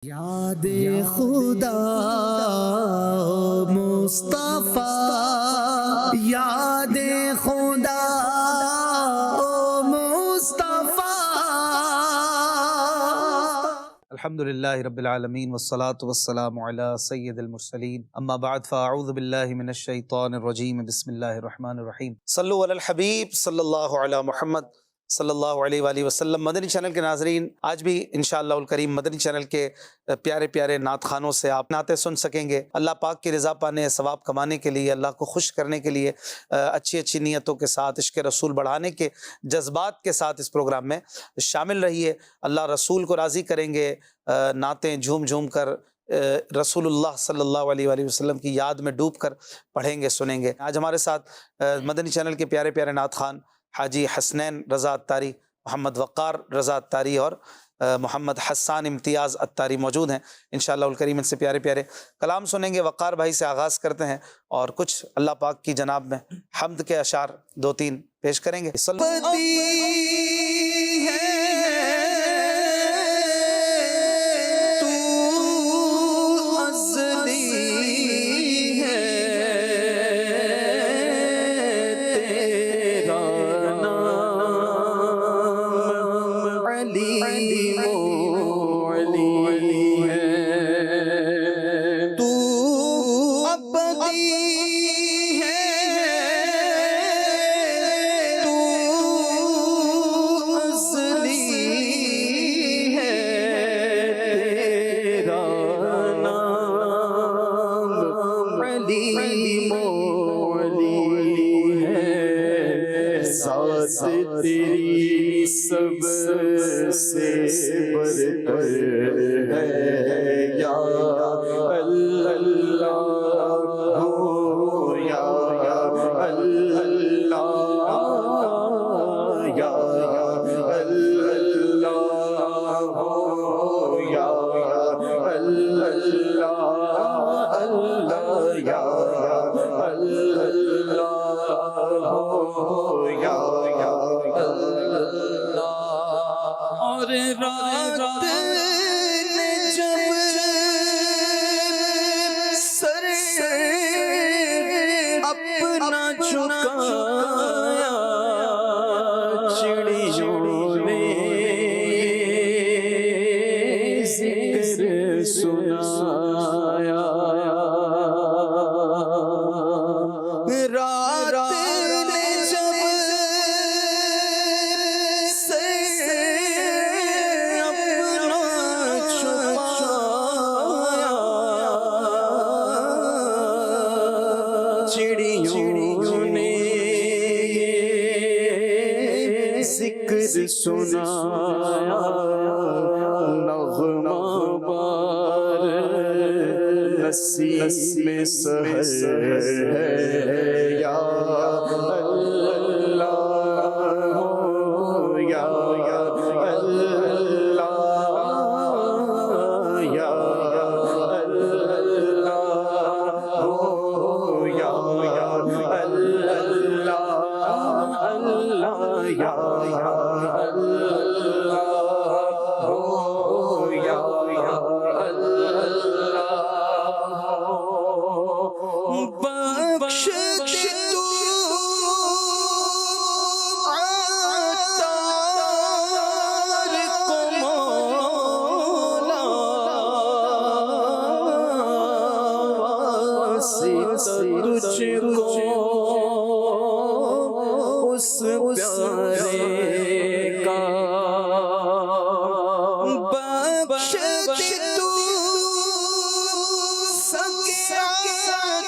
یاد خدا مصطفیٰ، یاد خدا مصطفیٰ۔ الحمدللہ رب العالمین والصلاة والسلام علی سید المرسلین، اما بعد فاعوذ باللہ من الشیطان الرجیم، بسم اللہ الرحمن الرحیم۔ صلو علی الحبیب صلی اللہ علی محمد صلی اللہ علیہ وآلہ وسلم۔ مدنی چینل کے ناظرین، آج بھی انشاءاللہ الکریم مدنی چینل کے پیارے پیارے نعت خوانوں سے آپ نعتیں سن سکیں گے۔ اللہ پاک کی رضا پانے، ثواب کمانے کے لیے، اللہ کو خوش کرنے کے لیے، اچھی اچھی نیتوں کے ساتھ، عشق رسول بڑھانے کے جذبات کے ساتھ اس پروگرام میں شامل رہیے۔ اللہ رسول کو راضی کریں گے، نعتیں جھوم جھوم کر رسول اللہ صلی اللہ علیہ وآلہ وسلم کی یاد میں ڈوب کر پڑھیں گے، سنیں گے۔ آج ہمارے ساتھ مدنی چینل کے پیارے پیارے نعت خوان حاجی حسنین رضا اتاری، محمد وقار رضا اتاری اور محمد حسان امتیاز اتاری موجود ہیں۔ انشاءاللہ الکریم ان سے پیارے پیارے کلام سنیں گے۔ وقار بھائی سے آغاز کرتے ہیں اور کچھ اللہ پاک کی جناب میں حمد کے اشعار دو تین پیش کریں گے۔ تیری سب سے برتر ہے یا اللہ، ہو یا اللہ، یا اللہ، ہو یا اللہ، اللہ یا اللہ، ہو یا اور رات نے جب سر اپنا جھکایا، چڑیوں نے ذکر سنایا۔ چڑیوں نے ذکر سنایا، نغمہ بار نسیم میں سحر ہے یا اللہ، ہو یا اللہ، یا اللہ، ہو یا اللہ، اللہ یا اللہ، ہو یا اللہ، بخش تو عطار کو مولا، واسطہ تجھ کو اس پیارے کا، بخش تو سکے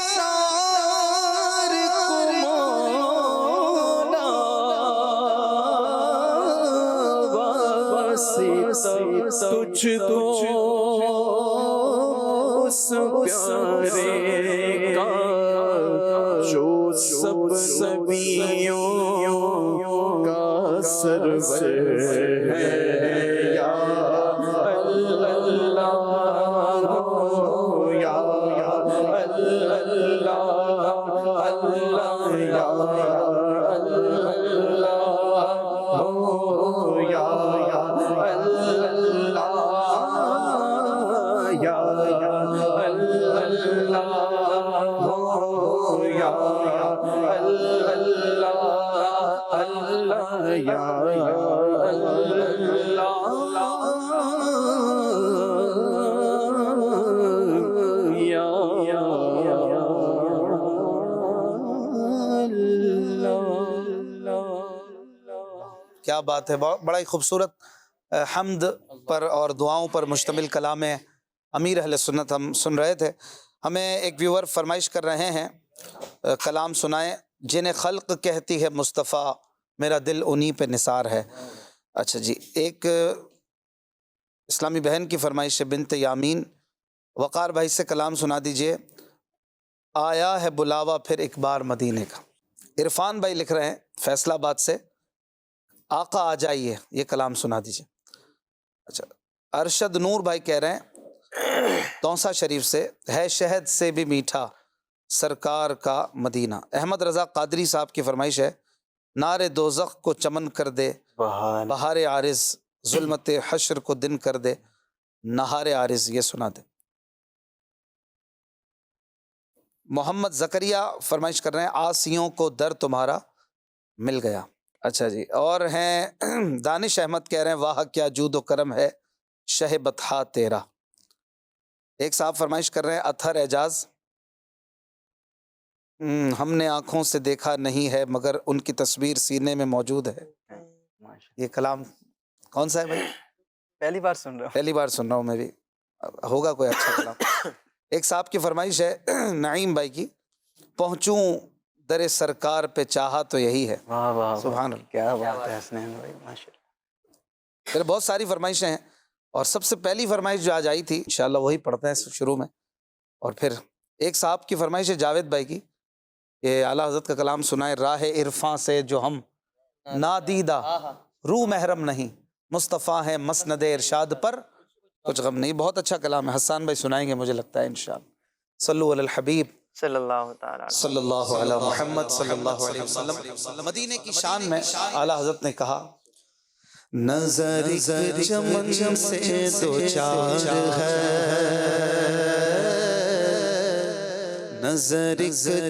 عطار کو مولا، واسطہ تجھ کو اس پیارے کا، جو سب نبیوں کا سرور ہے یا اللہ، یا کیا بات ہے، بڑا ہی خوبصورت حمد پر اور دعاؤں پر مشتمل کلام امیر اہل سنت ہم سن رہے تھے۔ ہمیں ایک ویور فرمائش کر رہے ہیں کلام سنائیں، جنہیں خلق کہتی ہے مصطفیٰ، میرا دل انہی پہ نثار ہے۔ اچھا جی، ایک اسلامی بہن کی فرمائش ہے، بنت یامین، وقار بھائی سے کلام سنا دیجئے، آیا ہے بلاوا پھر ایک بار مدینے کا۔ عرفان بھائی لکھ رہے ہیں فیصل آباد سے، آقا آ جائیے، یہ کلام سنا دیجئے۔ اچھا، ارشد نور بھائی کہہ رہے ہیں تونسا شریف سے، ہے شہد سے بھی میٹھا سرکار کا مدینہ۔ احمد رضا قادری صاحب کی فرمائش ہے، نار دوزخ کو چمن کر دے بہار عارض، ظلمت حشر کو دن کر دے نہار عارض، یہ سنا دے۔ محمد زکریا فرمائش کر رہے ہیں، آسیوں کو در تمہارا مل گیا۔ اچھا جی، اور ہیں دانش احمد کہہ رہے ہیں، واہ کیا جود و کرم ہے شہ بطحا تیرا۔ ایک صاحب فرمائش کر رہے ہیں، اطہر اعجاز، ہم نے آنکھوں سے دیکھا نہیں ہے مگر ان کی تصویر سینے میں موجود ہے۔ یہ کلام کون سا ہے بھائی؟ پہلی بار سن رہا ہوں۔ پہلی بار سن رہا ہوں میں بھی، ہوگا کوئی اچھا کلام۔ ایک صاحب کی فرمائش ہے نعیم بھائی کی، پہنچوں در سرکار پہ چاہا تو یہی ہے۔ واہ واہ، سبحان اللہ، کیا بات ہے حسنین بھائی، ماشاءاللہ۔ پھر بہت ساری فرمائشیں ہیں، اور سب سے پہلی فرمائش جو آج آئی تھی انشاءاللہ وہی پڑھتے ہیں شروع میں۔ اور پھر ایک صاحب کی فرمائش ہے جاوید بھائی کی، کہ اعلیٰ حضرت کا کلام سنائے، راہ عرفاں سے جو ہم نادیدہ، روح محرم نہیں، مصطفیٰ ہے مسند ارشاد پر کچھ غم نہیں۔ بہت اچھا کلام ہے، حسان بھائی سنائیں گے مجھے لگتا ہے انشاءاللہ۔ صلو علی الحبیب صلی اللہ تعالیٰ صلی اللہ علی محمد صلی اللہ علیہ وسلم۔ مدینے کی شان میں اعلیٰ حضرت نے کہا، نظر چمن سے دو چار ہے، نظر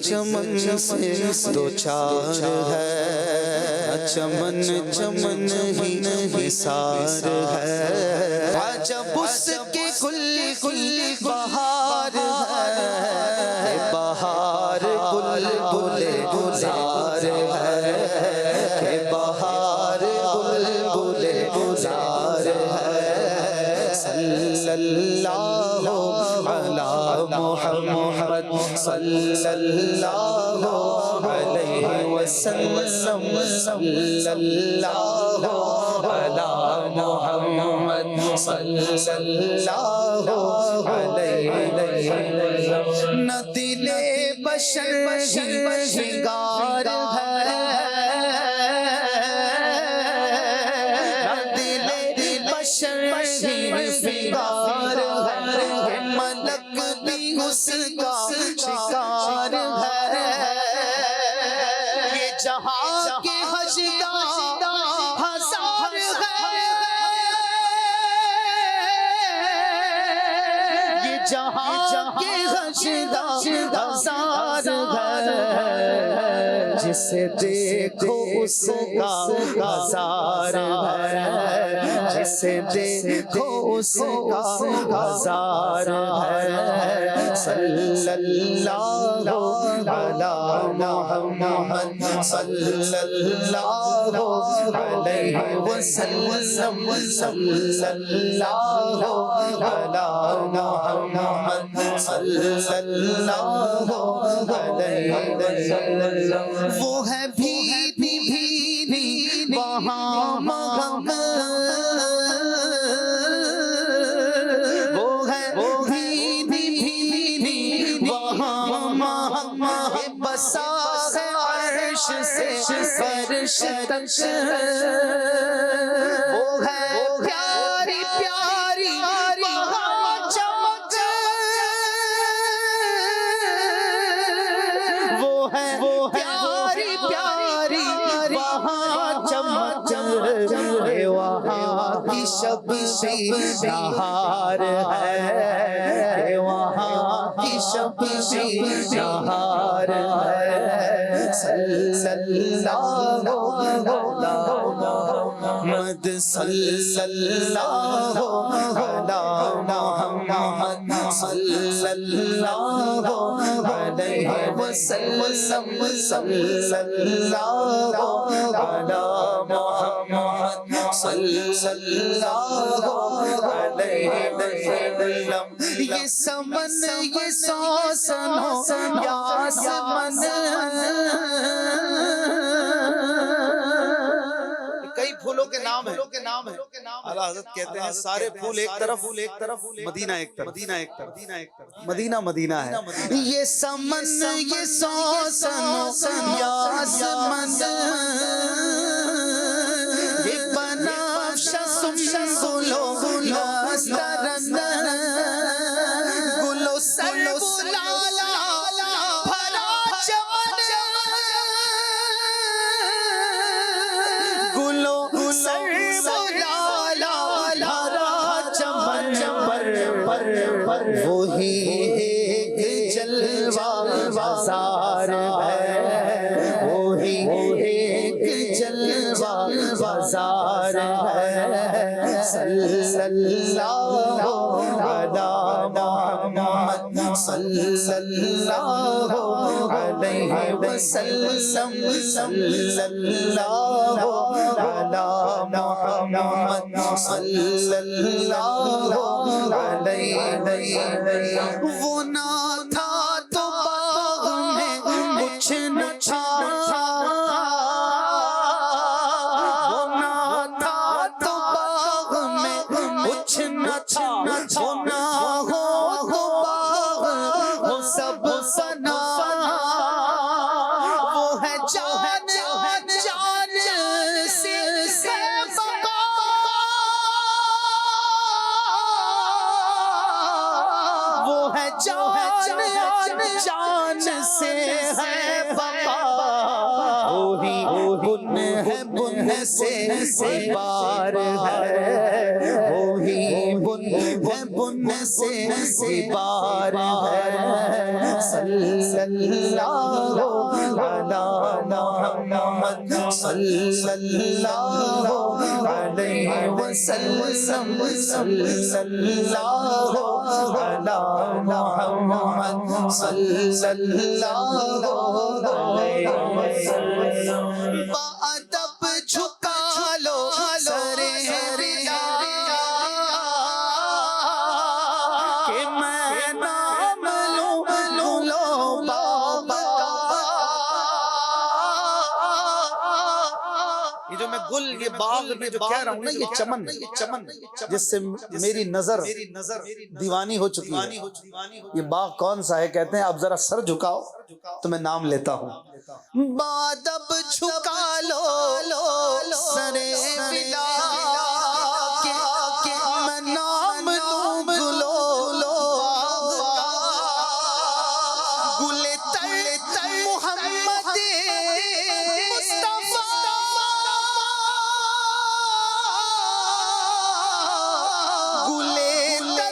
چمن سے دو چار ہے، چمن چمن ہی نثار ہے، عجب اس کے گل گل بہار ہے، بہار گل گل گلزار ہے، بہار گل گل گلزار ہے، صلی اللہ علی محمد صلی اللہ علیہ وسلم، صلی اللہ علی محمد صلی اللہ علیہ وسلم۔ نہ دل بشر شنگار ہے، نہ دل بشر شنگار ہے، ملک بھی اس کا شکار ہے، یہ جہاں کے حشدہ ہزار ہے، یہ جہاں کے حشدہ ہزار ہے، جسے دیکھو اس کا ہزار ہے، جسے دیکھو اس کا ہزار ہے، صلی اللہ علی محمد صلی اللہ علیہ وسلم، صلی اللہ علی محمد صلی اللہ علیہ وسلم۔ وہ ہے بھی وہاں مغم، وہ ہے بھی وہاں مغم، بسا ہے عرش سے فرش تک، وہ ہے پیاری پیاری وہاں چمک، وہ ہے پیاری پیاری وہاں چمک، وہاں کی شب نہار ہے، شب نہار ہے صلی اللہ علی محمد صلی اللہ علی محمد صلی اللہ علیہ وسلم صلی اللہ علی محمد صلی اللہ علیہ وسلم یہ سمن یہ سوسن یا آسمان کئی پھولوں کے نام ہیں اعلیٰ حضرت کہتے ہیں سارے پھول ایک طرف مدینہ ایک طرف مدینہ مدینہ ہے یہ سمن یہ سوسن یا آسمان یہ بنافش سنبلو نسترن گلو سرو لالا بھرا چمن گلو سرو لالا بھرا چمن وہی ایک جلوہ بازار ہے وہی ایک جلوہ بازار ہے صلی اللہ علی محمد صلی اللہ علیہ وسلم صلی اللہ علی محمد صلی اللہ علیہ وسلم وہ نہ تھا تو باغ میں کچھ نہ تھا جان سے ہے بقا وہی بن ہے بن سے بار ہے وہی بن ہے بن سے بار ہے صلی اللہ علی محمد صلی اللہ علیہ وسلم صلی اللہ علی محمد صلی اللہ علیہ وسلم بادب جھکا لو سر ریا کہ میں نام لو بابا یہ جو میں گل یہ باغ میں جو کہہ رہا ہوں نا یہ چمن جس سے میری نظر دیوانی ہو چکی ہے یہ باغ کون سا ہے کہتے ہیں آپ ذرا سر جھکاؤ تو میں نام لیتا ہوں بادب جھکا لو سر بلا کہ میں نام لوں گلو گل تر محمد مصطفیٰ گل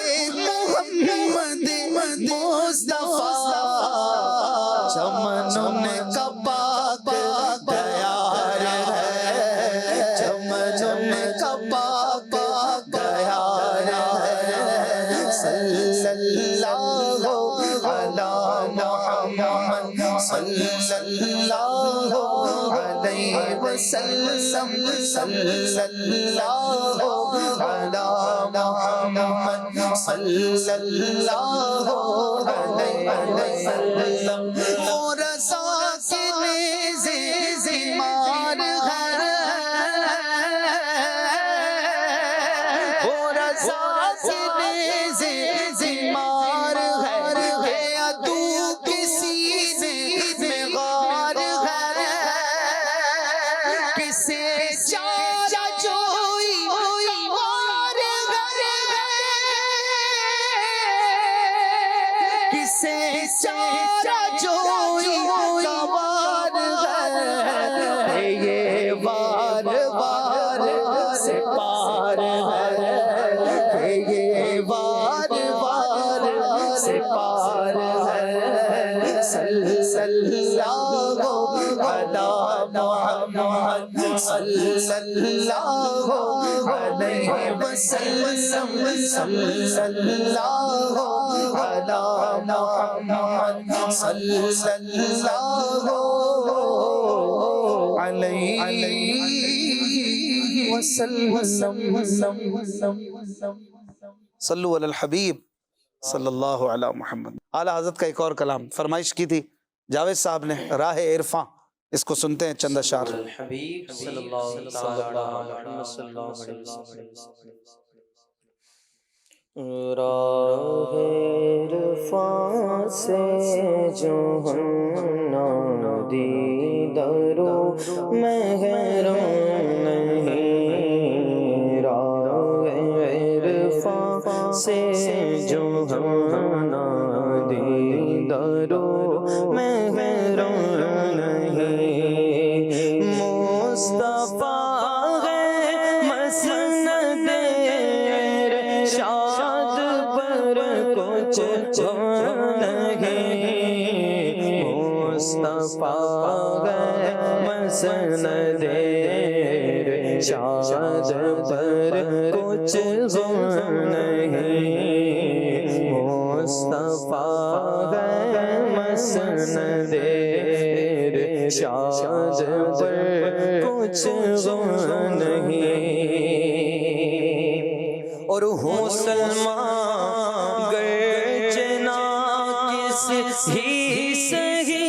تر محمد مصطفیٰ چمن کا پاک دیار ہے چمن کا پاک دیار ہے صلی اللہ علی محمد صلی اللہ علیہ وسلم صلی اللہ علی محمد صلی اللہ علیہ وسلم وہ رضا کے نیزے زمار ہے وہ رضا کے نیزے زمار ہے عدو کے سینے میں غار ہے کسے چارہ جوئی کمار ہے کسے چارہ جوئی کمار ہے یہ وار وار سے پار ہے یہ وار وار سے پار ہے محمد صلی اللہ علیہ وسلم صلی اللہ علی محمد صلی اللہ علیہ وسلم. صلو علی الحبیب صلی اللہ علی محمد. اعلیٰ حضرت کا ایک اور کلام فرمائش کی تھی جاوید صاحب نے، راہ عرفاں، اس کو سنتے ہیں چند اشعار. الحبیب صلی اللہ تعالی علی محمد صلی اللہ علیہ وسلم. راہ عرفاں سے جو ہم دیدارو محرم نہیں، راہ عرفاں سے جو ہم دیدارو محرم نہیں، مصطفیٰ مسند ارشاد پر کچھ غم نہیں، مصطفیٰ ہے مسند ارشاد پر کچھ غم نہیں. اور ہوں سلمان گرچنا کس ہی سہی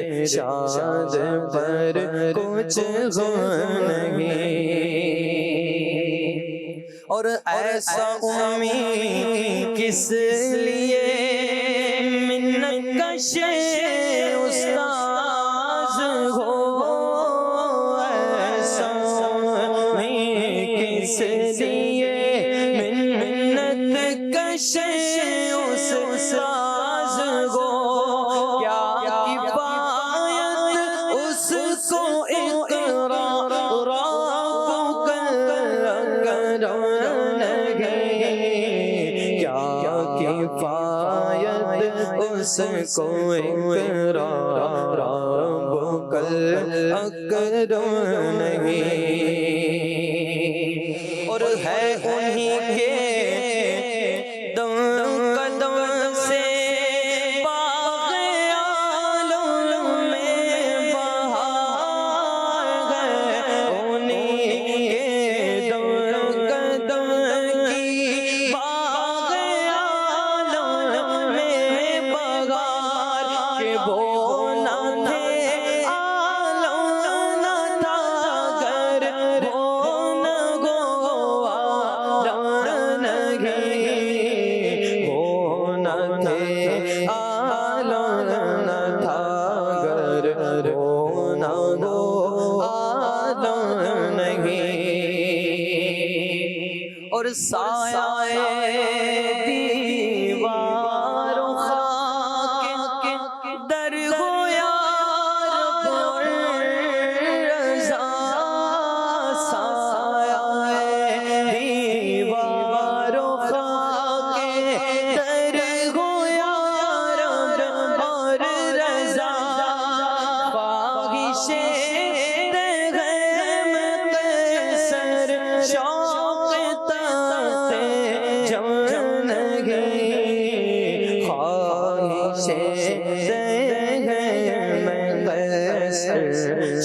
ارشاد پر کچھ غم نہیں. اور ایسا امید کس لیے منت کش استاذ ہو، ایسا امید کس لیے منت کش استاذ ہو. اس کو اقرار رب کل اکرم نہیں، اور ہے انہی کے دم قدم سے باغ عالم میں بہار ہے، انہی کے دم قدم کی باغ عالم میں اور سایہ دیوار و خاک در گو یا رب رضا، سایہ دیوار و خاک در گو یا رب اور رضا، خواہش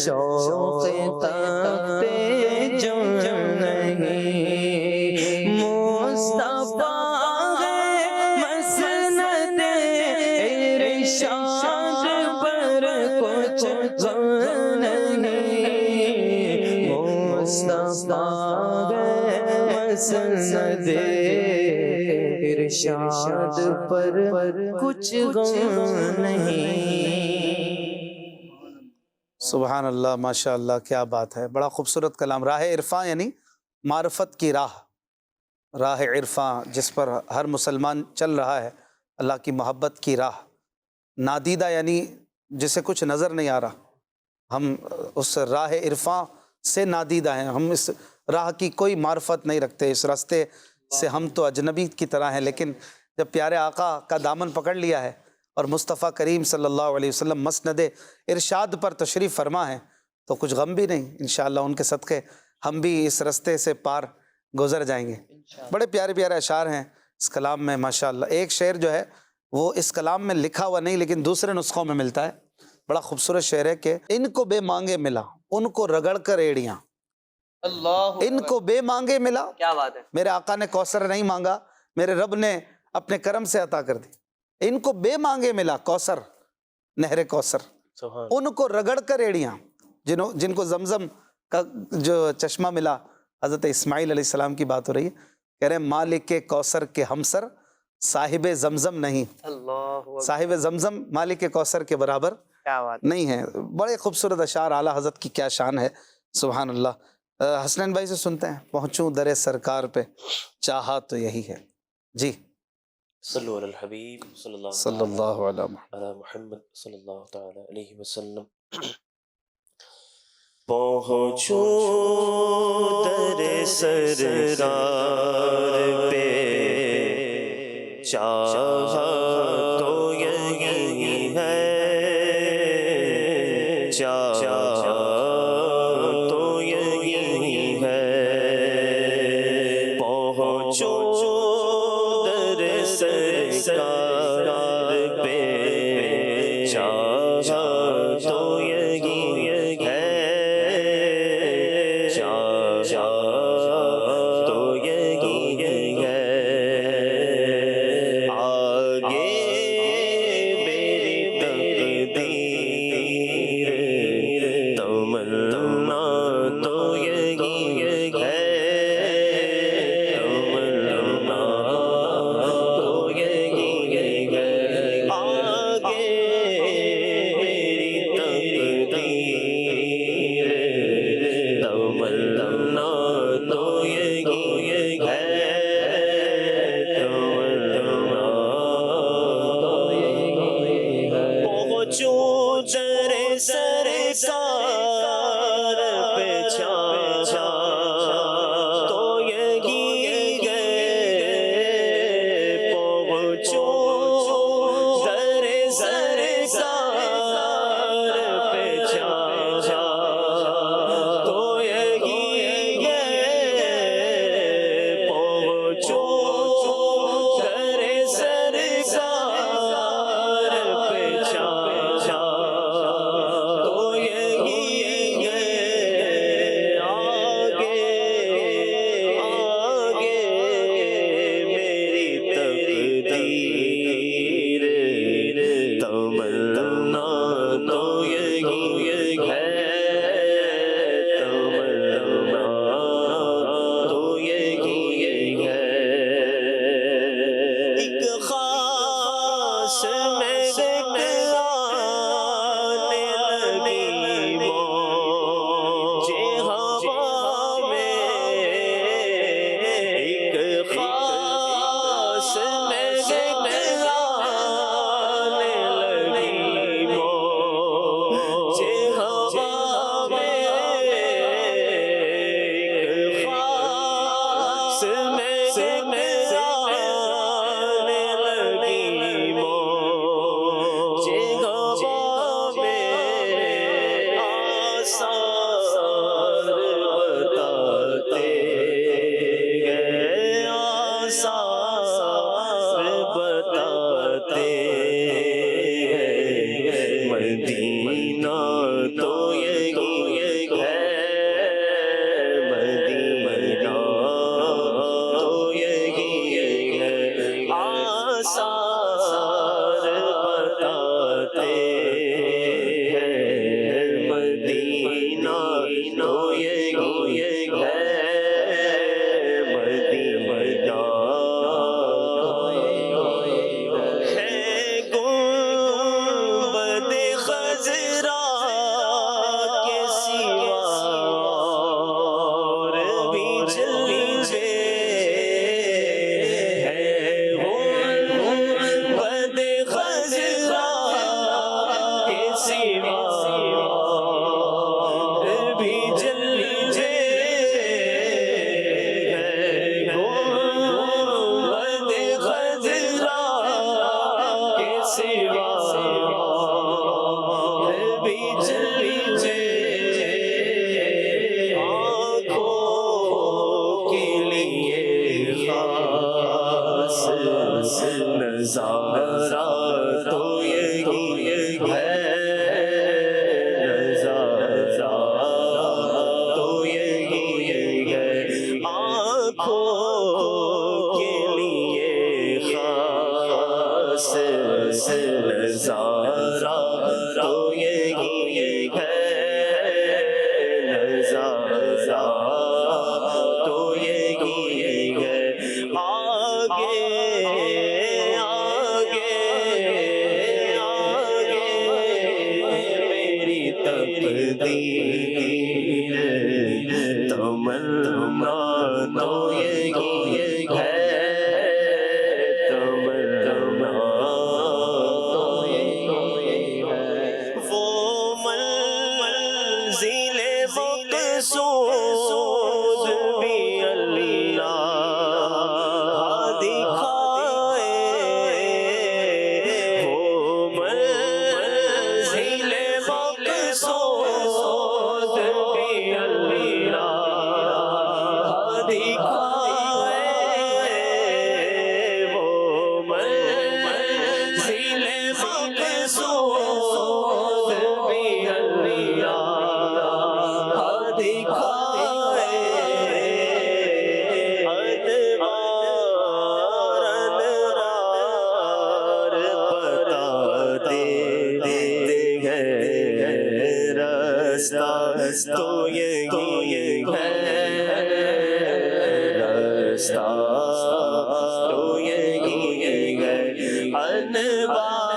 شوق تخت جو نہیں، مصطفیٰ مصطفیٰ ہے مسند ارشاد پر کچھ غم نہیں۔ سبحان اللہ، ماشاء اللہ، کیا بات ہے، بڑا خوبصورت کلام۔ راہ عرفاں یعنی معرفت کی راہ، راہ عرفاں جس پر ہر مسلمان چل رہا ہے، اللہ کی محبت کی راہ۔ نادیدہ یعنی جسے کچھ نظر نہیں آ رہا، ہم اس راہ عرفاں سے نادیدہ ہیں، ہم اس راہ کی کوئی معرفت نہیں رکھتے، اس راستے سے ہم تو اجنبی کی طرح ہیں۔ لیکن جب پیارے آقا کا دامن پکڑ لیا ہے اور مصطفیٰ کریم صلی اللہ علیہ وسلم مسند ارشاد پر تشریف فرما ہے تو کچھ غم بھی نہیں، انشاءاللہ ان کے صدقے ہم بھی اس راستے سے پار گزر جائیں گے۔ بڑے پیارے پیارے اشعار ہیں اس کلام میں ماشاءاللہ۔ ایک شعر جو ہے وہ اس کلام میں لکھا ہوا نہیں لیکن دوسرے نسخوں میں ملتا ہے، بڑا خوبصورت شعر ہے کہ ان کو بے مانگے ملا ان کو رگڑ کر ایڑیاں۔ اللہ ان کو بے مانگے ملا، کیا بات ہے، میرے آقا نے کوثر نہیں مانگا، میرے رب نے اپنے کرم سے عطا کر دی۔ ان کو بے مانگے ملا کوثر، نہر کوثر، ان کو رگڑ کر ایڑیاں، جن کو زمزم کا جو چشمہ ملا، حضرت اسماعیل علیہ السلام کی بات ہو رہی ہے، کہہ رہے ہیں مالک کوثر کے ہمسر صاحب زمزم نہیں، اللہ صاحب زمزم مالک کوثر کے برابر کیا بات نہیں ہے۔ بڑے خوبصورت اشعار، اعلیٰ حضرت کی کیا شان ہے، سبحان اللہ۔ حسنین بھائی سے سنتے ہیں، پہنچوں در سرکار پہ چاہا تو یہی ہے۔ جی صلو علی الحبیب صلی اللہ صلی اللہ علیہ وسلم۔ علی محمد صلی اللہ تعالی علیہ وسلم۔ پہنچوں در سرکار پہ چاہا تو یہی ہے، چاہا تو یہی ہے، پہنچوں در سرکار پہ چاہا تو یہی ہے، چاہا تو یہی ہے، آگے میری تقدیر تمنا تو یہی ہے، تمنا تو یہی ہے، آگے میری تقدیر تمنا تو یہی ہے، تمنا تو یہی ہے، پہنچوں در سرکار بھی جلوے ہیں گنبد خضرا کے سوا بھی جلوے آنکھوں کے لیے خاص نظارہ تو یہی ہے نظارہ تو یہی ہے آنکھوں کے لیے خاص نظارہ تو یہی ہے نظارہ تو یہی ہے آگے آگے آگے میری تقدیر تمنا تو یہی ہے تمنا تو یہی ہے وہ منزل مقصود بھی اللہ دکھائے وہ منزل مقصود بھی اللہ دکھائے وہ منزل مقصود بھی اللہ دکھائے انوار بتاتے ہیں رستہ تو یہی ہے رستہ تو یہی ہے انوار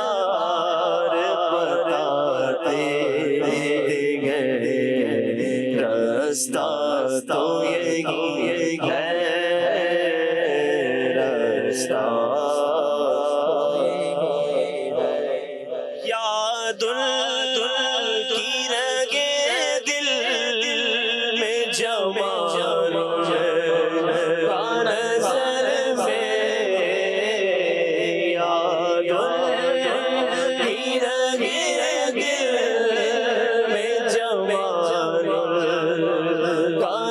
بتاتے ہیں رستہ تو یہی ہے رستہ یاد کی رگے دل میں جمع نظر میں یاد کی رگے دل میں جمع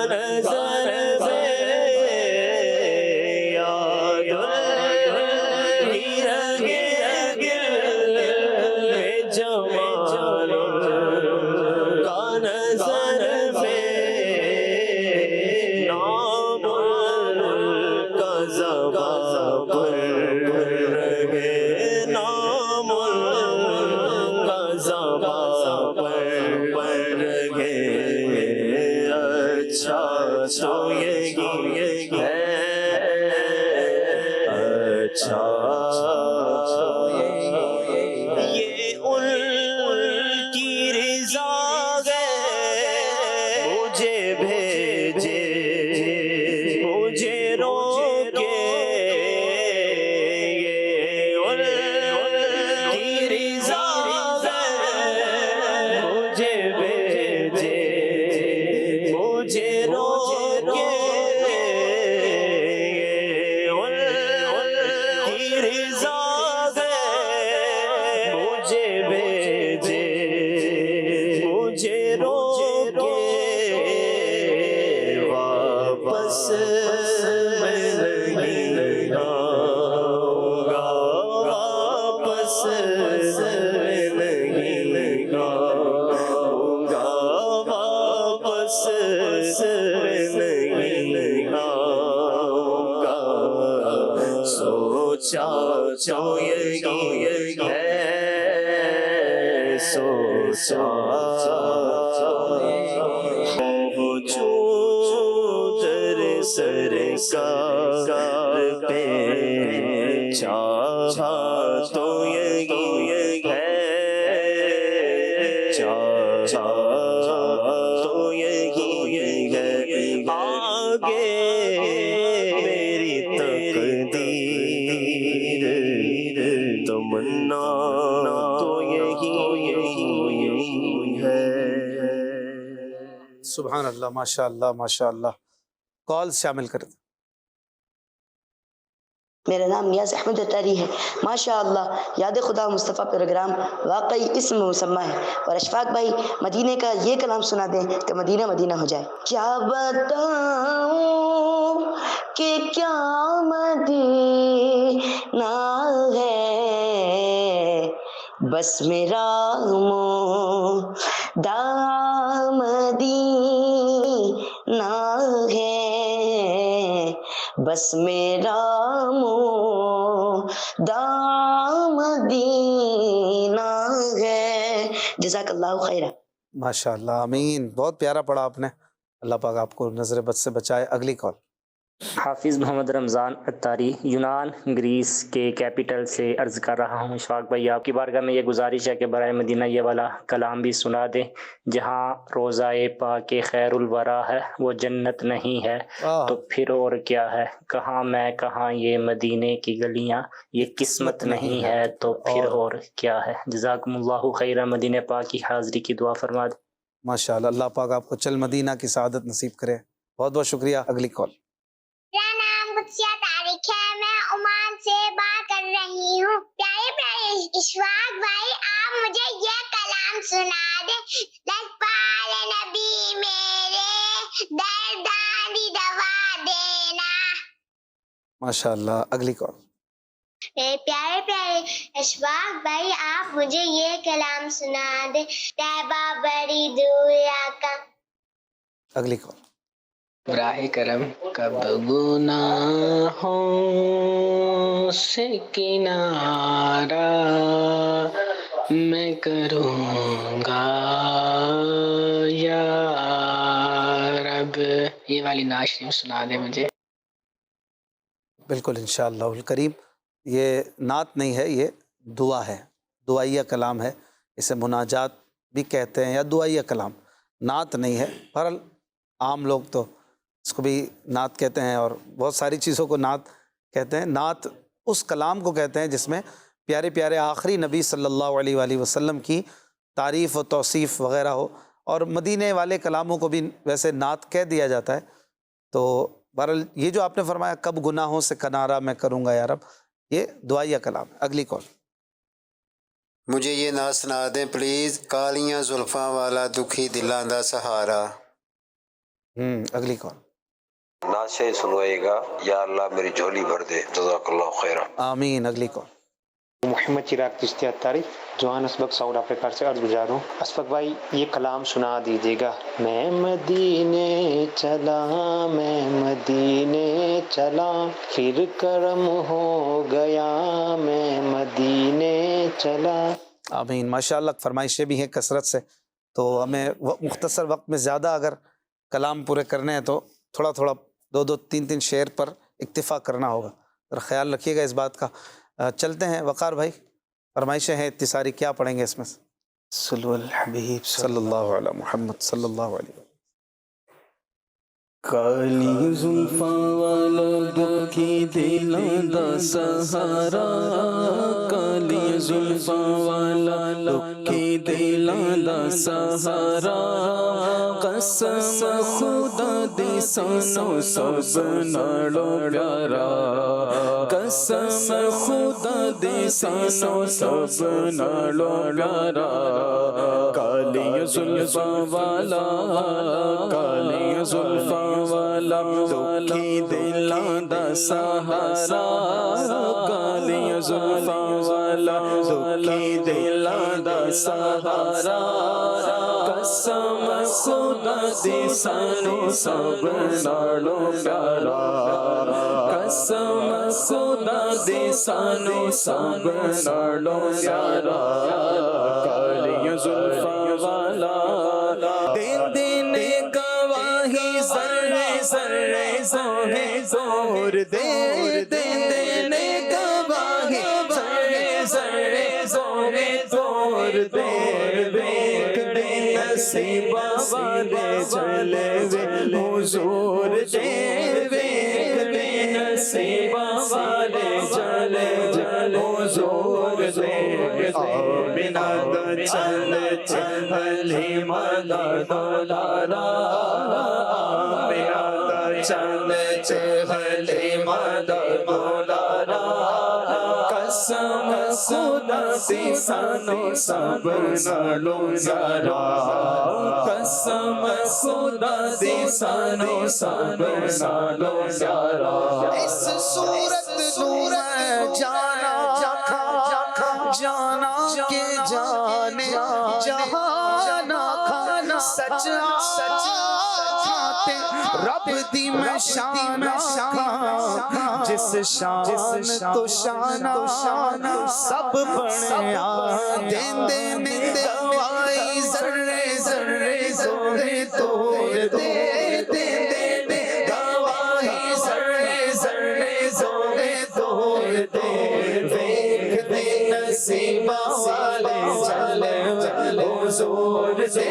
نظر میں یاد کی رگے دل میں جمع نظر میں نام کا زبان پر رہے نام کا زبان پر رہے اچھا تو یہی ہے اچھا یہ ان کی رضا ہے مجھے بھیجے مجھے روکے یہ ان کی رضا ہے مجھے بھیجے مجھے روکے یہ ان کی رضا ہے مجھے بھیجے مجھے روکے واپس میں نہیں آؤں گا واپس میں نہیں آؤں گا واپس میں نہیں آؤں گا سوچا تو یہی ہے سوچا در سرکار پہ چاہا تو یہی ہے چاہا تو یہی ہے آگے میری تقدیر تمنا تو یہی ہے سبحان اللہ، ماشاء اللہ ماشاء اللہ. کال شامل کر دیں. میرا نام نیاز احمد اتاری ہے. ماشاء اللہ یاد خدا مصطفیٰ پروگرام واقعی اسم مسمہ ہے. اور اشفاق بھائی مدینے کا یہ کلام سنا دیں کہ مدینہ مدینہ ہو جائے. کیا بتاؤں کہ کیا مدینہ ہے، بس میرا مدینہ ہے، بس میرا مدینہ ہے. جزاک اللہ خیرہ. ماشاء اللہ، آمین. بہت پیارا پڑھا آپ نے. اللہ پاک آپ کو نظر بد سے بچائے. اگلی کال. حافظ محمد رمضان اتاری، یونان گریس کے کیپٹل سے عرض کر رہا ہوں. اشفاق بھائی آپ کی بارگاہ میں یہ گزارش ہے کہ برائے مدینہ یہ والا کلام بھی سنا دیں. جہاں روضہ پاک خیر الورا ہے وہ جنت نہیں ہے تو پھر اور کیا ہے، کہاں میں کہاں یہ مدینے کی گلیاں، یہ قسمت نہیں ہے تو پھر اور کیا ہے. جزاکم اللہ خیرہ. مدینہ پاک کی حاضری کی دعا فرما دیں. ماشاء اللہ، اللہ پاک آپ کو چل مدینہ کی سعادت نصیب کرے. بہت بہت شکریہ. اگلی کال. میرا نام قدسیہ طارق ہے، میں عمان سے بات کر رہی ہوں. پیارے پیارے اشفاق بھائی آپ مجھے یہ کلام سنا دیں. لجپال نبی میرے درداں دوا دینا. ماشاء اللہ. اگلی کال. پیارے پیارے اشفاق بھائی آپ مجھے یہ کلام سنا دیں. طیبہ بڑی دور کا. اگلی کال. براہ کرم کب گناہوں سے کنارہ میں کروں گا یا رب. یہ والی نعت شریف سنا دے مجھے. بالکل انشاءاللہ الکریم. یہ نعت نہیں ہے، یہ دعا ہے، دعائیہ کلام ہے. اسے مناجات بھی کہتے ہیں یا دعائیہ کلام، نعت نہیں ہے. بہرحال عام لوگ تو اس کو بھی نعت کہتے ہیں اور بہت ساری چیزوں کو نعت کہتے ہیں. نعت اس کلام کو کہتے ہیں جس میں پیارے پیارے آخری نبی صلی اللہ علیہ وآلہ وسلم کی تعریف و توصیف وغیرہ ہو. اور مدینے والے کلاموں کو بھی ویسے نعت کہہ دیا جاتا ہے. تو بہرحال یہ جو آپ نے فرمایا کب گناہوں سے کنارہ میں کروں گا یا رب، یہ دعائیہ کلام ہے. اگلی کال. مجھے یہ نعت سنا دیں پلیز. کالیاں زلفاں والا دکھی دلاں دا سہارا. اگلی کال. نعت سے سنوائے گا. یا اللہ میری جھولی بھر دے. جزاک اللہ خیرہ. آمین. اگلی کال. محمد چراغ چشتی اتاری، جوہانسبرگ ساؤتھ افریقہ سے عرض گزار ہوں. اشفاق بھائی یہ کلام سنا دیجیے گا. میں مدینے چلا، میں مدینے چلا، پھر کرم ہو گیا، میں مدینے چلا. آمین. ماشاءاللہ فرمائشیں بھی ہیں کثرت سے، تو ہمیں مختصر وقت میں زیادہ اگر کلام پورے کرنے ہیں تو تھوڑا تھوڑا 2 3 شعر پر اکتفا کرنا ہوگا. ذرا خیال رکھیے گا اس بات کا. چلتے ہیں وقار بھائی، فرمائشیں ہیں اتنی ساری، کیا پڑھیں گے اس میں سے؟ صلو علی الحبیب صلی اللہ علیہ محمد صلی اللہ علیہ وسلم. کالی زلفاں والا دکھی دلاں دا سہارا، کالی زلفاں والا دکھی دلاں دا سہارا، قسم خدا دی سانو سب نالوں پیارا، قسم خدا دی سانو سب نالوں پیارا، کالی زلفاں والا، کالی زلفاں والا دکھی دلاں دا سہارا، کالی زلفاں والا دکھی دلاں دا سہارا، قسم خدا دی سانو سب نالوں پیارا، قسم خدا دی سانو سب نالوں پیارا، کالی زلفاں والا دین دینے گواہی ذرے ذرے زوہے زور دے، دینے گواہی ذرے ذرے زوہے زور دے، دیکھ دے نصیبہ والے چلے وے حضور دے، دیکھ دے نصیبہ والے چلے حضور دے، بنا دا چل چل حلی مدد لارا آمینہ دا چند حلی مدد لارا قسم خدا دی سانو سب نالو زیارا قسم خدا دی سانو سب نالو زیارا اس صورت نور جانا جانا کے جانے جہانا کھانا سچ رب دی میں شان جس شان تو شانہ سب بنیا دین دین دوائی ذرے ذرے زورے توڑ دے دوائی ذرے ذرے زورے توڑ دے دیکھ دے نصیبہ والے چلے حضور دے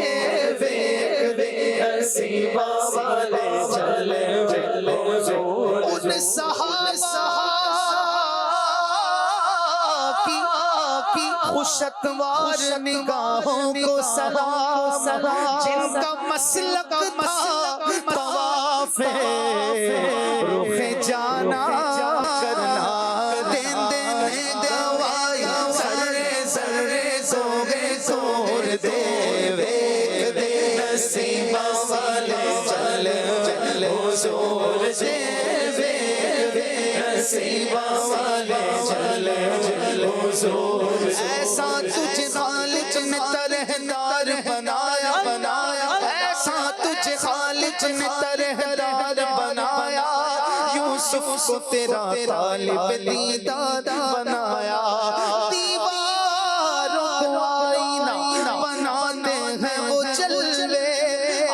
دیکھ دے نصیبہ والے چلے حضور ان صحابہ کی خوشتوار نگاہوں کو سلام جن کا مسلک تھا طواف رخ جانا کرنا دین دین دوائی ذرے ذرے زوگے توڑ دے ویک دے نصیبہ والے چلے حضور دے ویک دے نصیبہ والے چلے حضور ایسا تجھ خالق نے طرحدار بنایا ایسا تجھ خالق نے طرحدار بنایا یوسف کو تیرا طالب دیدار بنایا دیواروں کو آئینہ بناتے ہیں وہ جلوے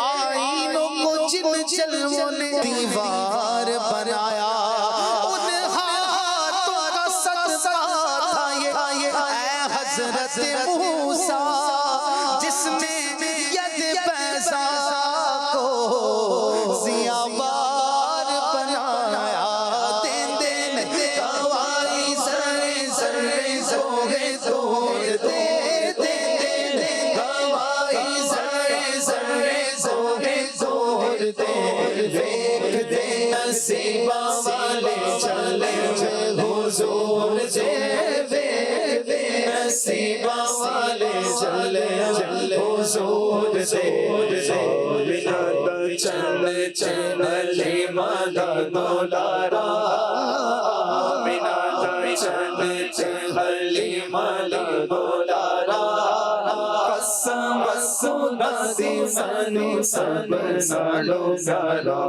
آئینوں کو جن جلووں نے دیوار بنایا حضرت موسیٰ جس نے ید بیضا کو زیابار بنایا دین دین دوائی ذرے ذرے زوگے توڑ دے دین دین دوائی ذرے ذرے زوگے توڑ دے دیکھ دے نصیبہ والے چلے حضور دے نصیبہ والے چلے حضور دے بنا چل علی مدد لارا بنا چل علی مدد لارا قسم خدا دی سانو سب نالو زیارا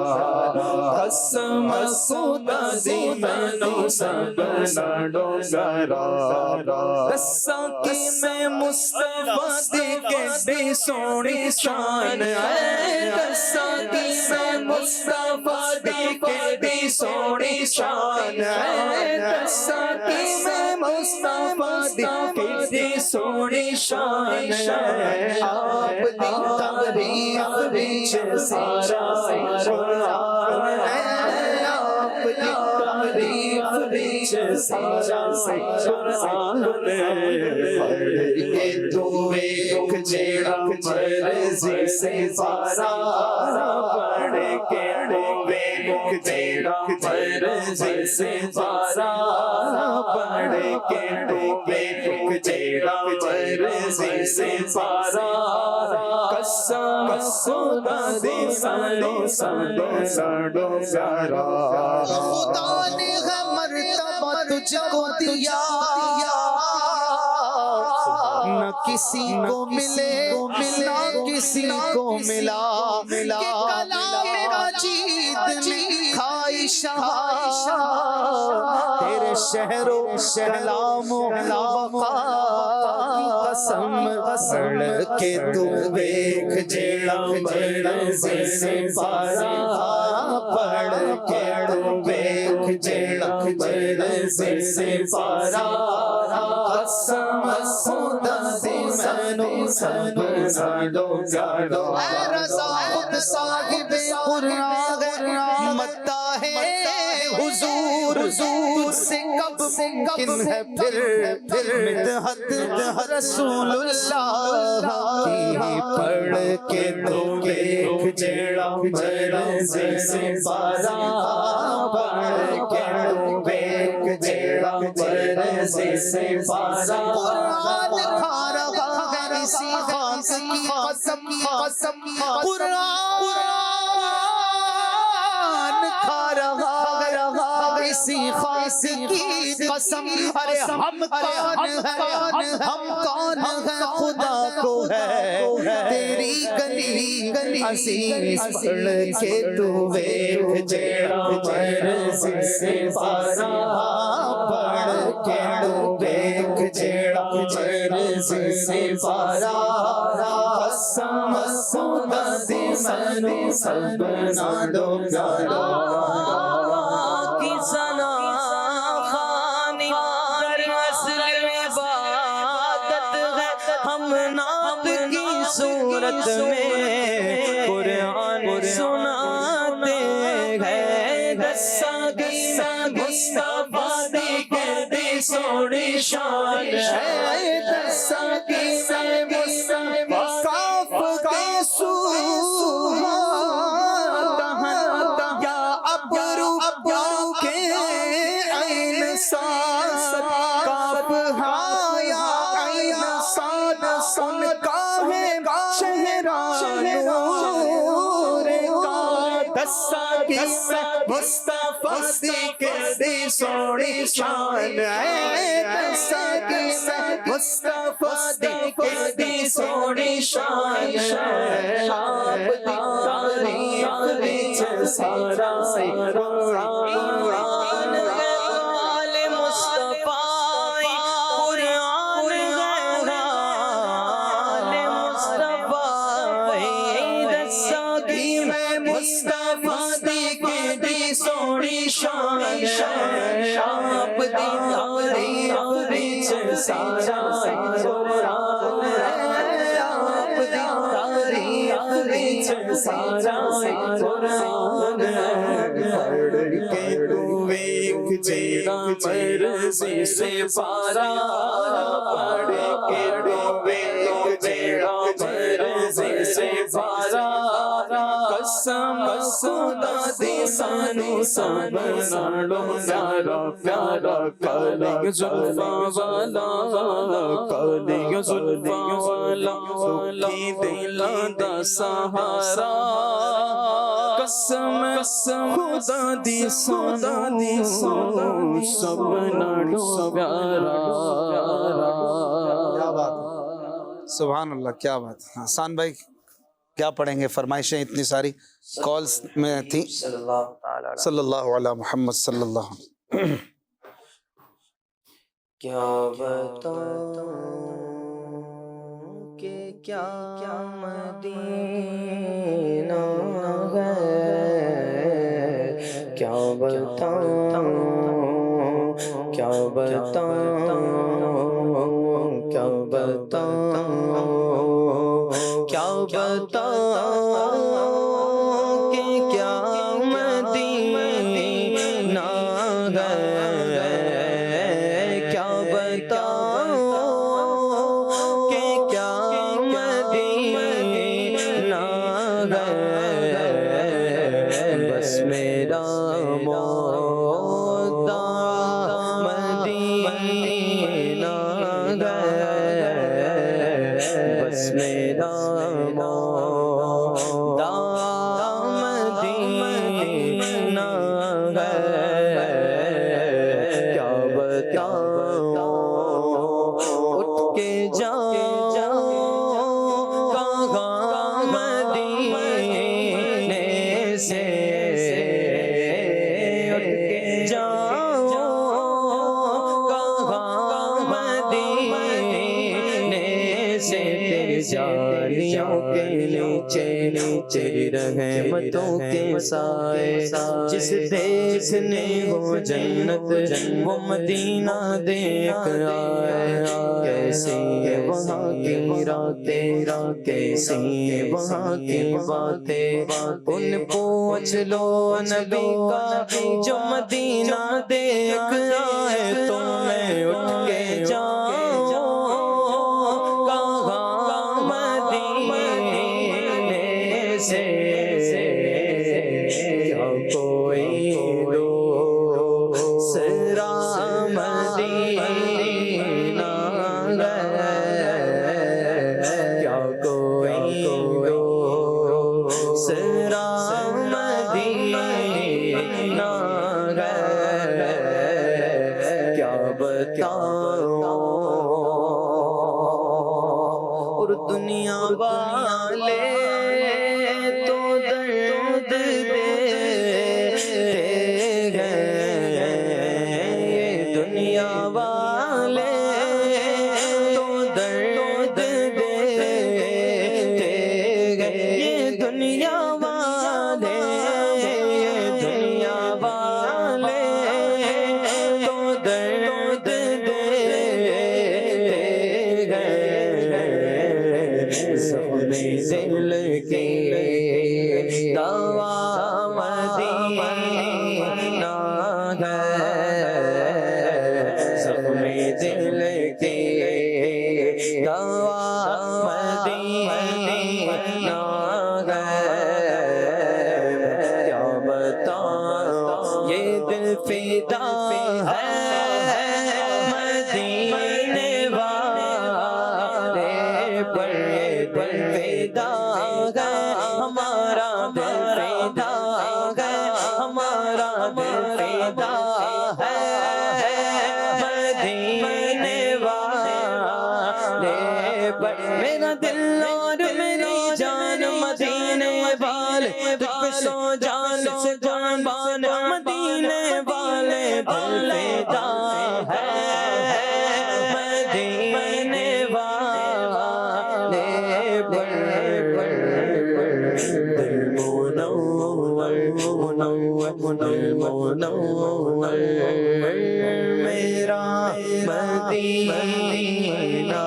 قسم خدا دی سانو سب نالو زیارا دساں کی میں مصطفیٰ دی کیڑی سونی شان ہے دساں کی میں مصطفیٰ دی کیڑی سونی شان ہے دساں کی میں مصطفیٰ دی کیڑی سونی شان ہے آپ دی تعریف وچ سارا قرآن ہے آپ دی تعریف وچ سارا قرآن ہے پڑھ کے تو ایک جیڑا مرضی سے پارا پڑھ کے تو ایک جیڑا مرضی سے پارا پڑھ کے تو ایک جیڑا مرضی سے پارا قسم خدا دی سانو ساڈو زیارا خدا نے ہے مرتبہ تجھ کو دیا نہ کسی کو ملے نہ کسی کو ملا کہ کلام مجید میں کھائی شاہ تیرے شہر و کلام و بقا قسم پڑھ کے تو دیکھ جیڑا مرضی سے پارا پڑھ کے تو دیکھ جیڑا مرضی سے پارا قسم خدا دی سانو ساڈو زیارا اے رضا خود صاحب قرآن مداح حضور حضور سے کب ممکن ہے پھر مدحت رسول اللہ کی پڑھ کے تو دیکھ جیڑا مرضی سے پارا پڑھ کے تو دیکھ جیڑا مرضی سے پارا قرآن کھا رہا ہے اسی خاص کی قسم قرآن کھا رہا اسی خاص کی قسم ارے ہم کون ہے خدا کو ہے تیری گلی عزیز پڑھ کے تو دیکھ جیڑا مرضی سے پارا پڑھ کے تو دیکھ جیڑا مرضی سے پارا قسم خدا دی منو سب نالو پیارا کی سنا خانی در اصل عبادت ہے ہم نعت کی صورت میں قرآن سناتے ہیں دسا مصطفیٰ دی کہتی سوڑی شان ہے دسا مصطفیٰ کاف کے سوہا یا ابرو کے عین ساتھ کاف ہایا عین ساتھ سن کا ہے شہران نور کا دسا مصطفیٰ دی کہتی سوڑی شان ہے دسا مصطفیٰ دی کہتی سوڑی شان ہے آپ دی تاریخ وچ سارا قرآن ہے آل مصطفیٰ قرآن ہے آل مصطفیٰ دسا کی میں مصطفیٰ دی کہتی سوڑی شان ہے آپ دی تاریخ وچ سارا قرآن ہے آپ دی تاریخ وچ سارا قرآن ہے پڑھ کے تو ویکھ جیڑا مرضی سے پارا پڑھ کے تو ویکھ جیڑا مرضی سے پارا قسم خدا دی سانو سب نالو پیارا کالی زلفاں والا کالی زلفاں والا سکھی دلاں دا سہارا قسم خدا دی سانو سب نالو پیارا سبحان اللہ کیا بات حسان بھائی کیا پڑھیں گے فرمائشیں اتنی ساری کالز میں تھی صلی اللہ علیہ محمد صلی اللہ علیہ کیا بتاؤں کہ کیا مدینہ ہے کیا بتاؤں کیا بتاؤں کیا بتاؤں کیا بتاؤں کہ کیا مدینہ ہے کیا بتاؤں کہ کیا مدینہ ہے بس میرا مولا مدینہ ہے بس میرا مولا مدینہ ہے کیا بتاؤں اٹھ کے جاؤ کہاں مدینے سے اٹھ کے جاؤ کہاں مدینے سے تجاریاں کے نیچے تیری رحمتوں کے سائے جس دیکھنے ہو جنت وہ مدینہ دیکھ آئے کیسی ہے وہاں کی راتیں کیسی ہے وہاں کی باتیں ان پوچھ لو نبی کا جو مدینہ دیکھ آئے تو میں اٹھ کے جاؤں کہاں مدینے سے کیا کوئی دوسرا مدینہ کیا کوئی دوسرا مدینہ کیا بتاؤں اور دنیا والے تو درد دیتے ہیں یہ دنیا والے تو درد دیتے ہیں یہ دنیا والے تو درد زخم دل کی دوا مدینہ ہے زخم دل کی دوا مدینہ ہے کیا بتاؤں یہ دل فدا ہے مدینے والے پر یہ دل فدا ہے ہمارا دل فدا ہے ہمارا دل فدا ہے مدینے والے پر میرا دل اور میری جان مدینے والے تجھ پہ سو جان سے قربان مدینے والے دل فدا ہے مدینے والے پر دل منور میرا مدینہ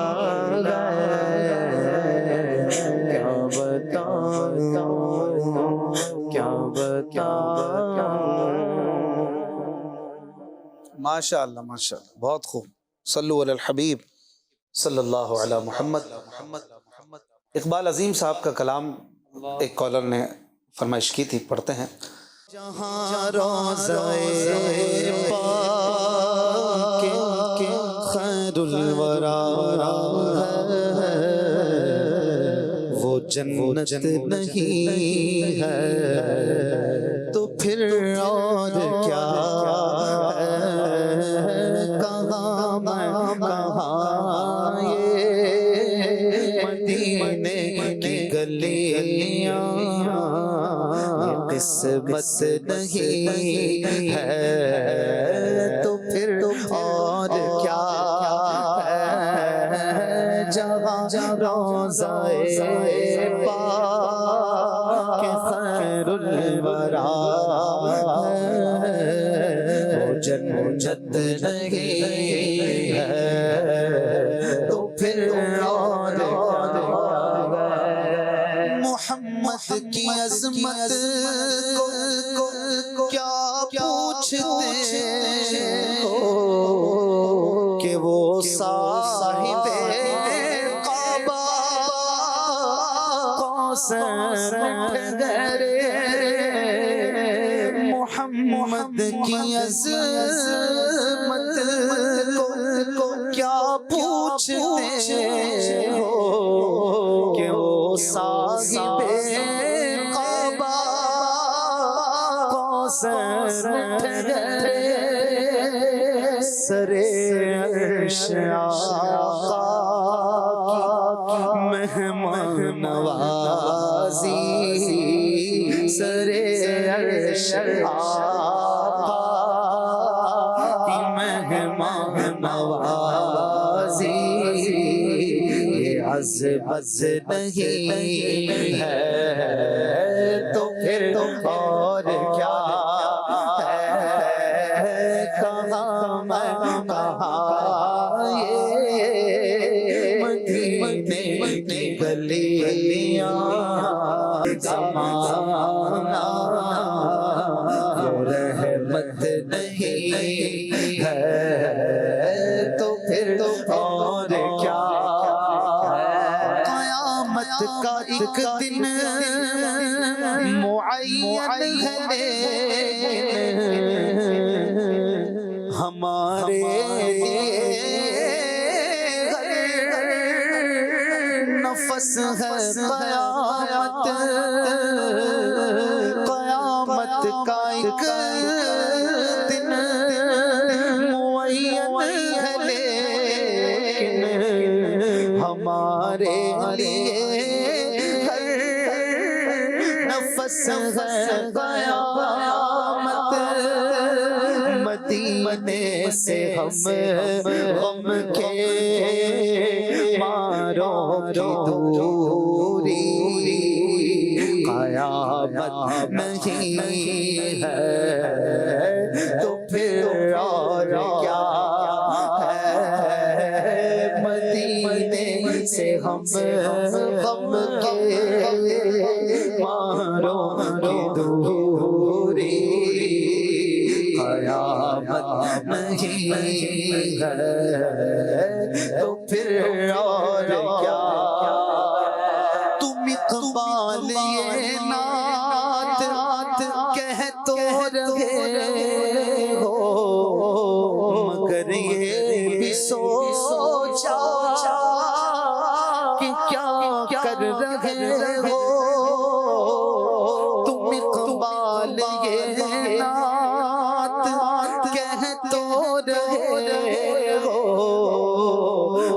کیا بتاؤں کیا بتاؤں ماشاء اللہ بہت خوب صلو علی الحبیب صلی اللہ علی محمد اقبال عظیم صاحب کا کلام ایک کالر نے فرمائش کی تھی پڑھتے ہیں جہاں روضہ پاک خیر الورا وہ جنت نہیں ہے تو پھر اور کیا کہاں یہ مدینے کی گلیاں قسمت نہیں ہے تو پھر اور کیا ہے جہاں روضہ پاک خیر الورا وہ جنت نہیں ہے تو پھر اور محمد کی عظمت کو کیا پوچھتے ہو کہ وہ صاحب کعبہ قوسین محمد کی عظمت کو کیا پوچھتے ہو کہ وہ صاحب کعبہ قوسین سرے عرش آقا کی مہمان نوازی سرے عرش آقا کی مہمان نوازی عظمت نہیں ہے تو پھر اور کیا ہے، کہاں میں کہاں یہ مدینے کی گلیاں، زمانہ رحمت نہیں ہے تو پھر اور کیا، قیامت کا ایک دن معین ہے ہمارے نفس ہے قیامت، قیامت کا ایک دن معین ہے لیکن ہمارے لیے نفس ہے قیامت، مدینے سے ہم غم کے ماروں کی دوری، قیامت نہیں ہے تو پھر اور کیا ہے، مدینے سے ہم غم کے ماروں کی دوری، قیامت نہیں ہے تو پھر اور کیا، تم اقبال یہ نعت کہہ تو رہے ہو مگر یہ بھی سوچا کہ کیا کر رہے ہو، تم اقبال یہ نعت کہہ تو رہے ہو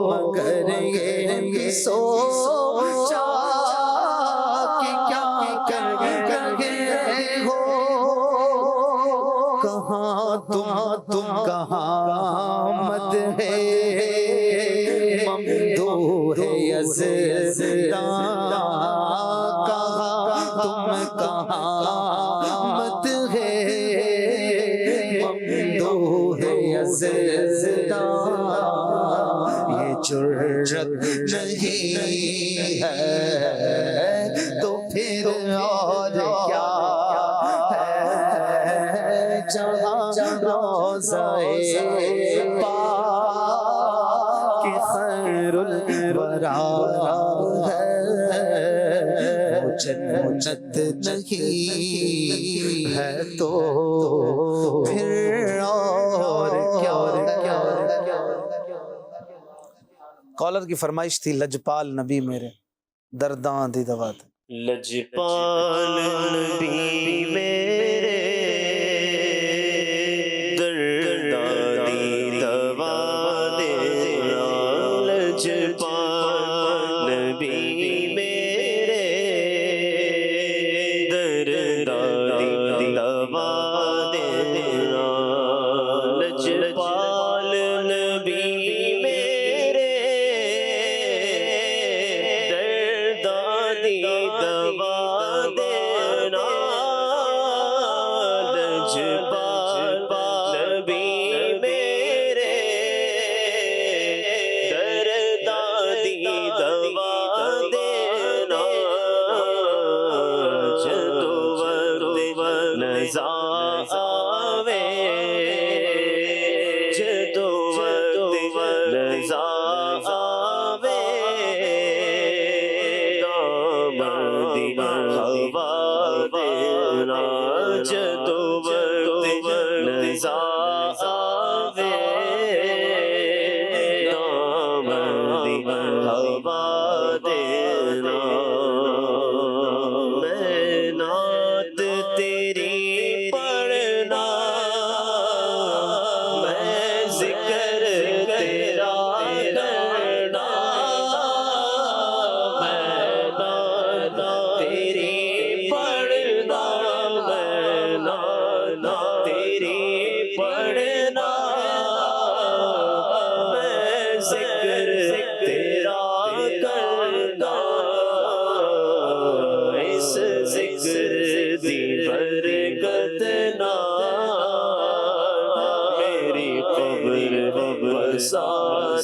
مگر یہ بھی سوچا کہ کیا کر رہے ہو، کہاں تم کہاں مد ہے ممدوح یزدان، کہاں تم کہاں مد ہے ممدوح یزدان، یہ جرت نہیں ہے تو پھر اور کیا ہے، جہاں روضہ پاک خیر الورا ہے، جنت نہیں ہے تو پھر اور کیا۔ کالر کی فرمائش تھی لجپال نبی میرے درداں دی دوا دے، لجپال نبی میرے درداں دی دوا دے، لجپال نبی میرے درداں دی دوا دے، لجپال نبی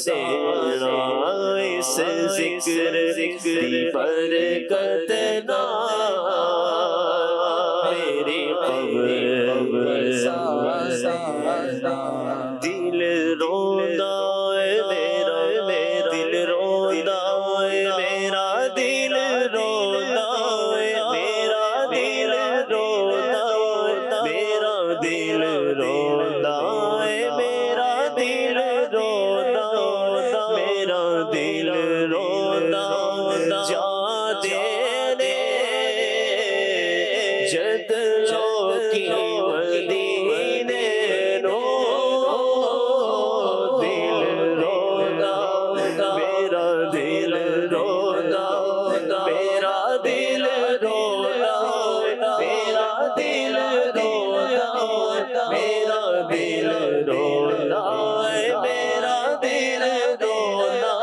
دینا اس ذکر کی برکت نہ میری قبر دل رونا میرا دل رونا میرا دل رونا میرا دل رونا میرا دل رونا میرا دل رونا میرا دل رونا جا دینے جد لو کی مدینے نو دل رونا میرا دل رونا میرا دل رونا میرا دل رونا میرا دل رونا میرا دل رونا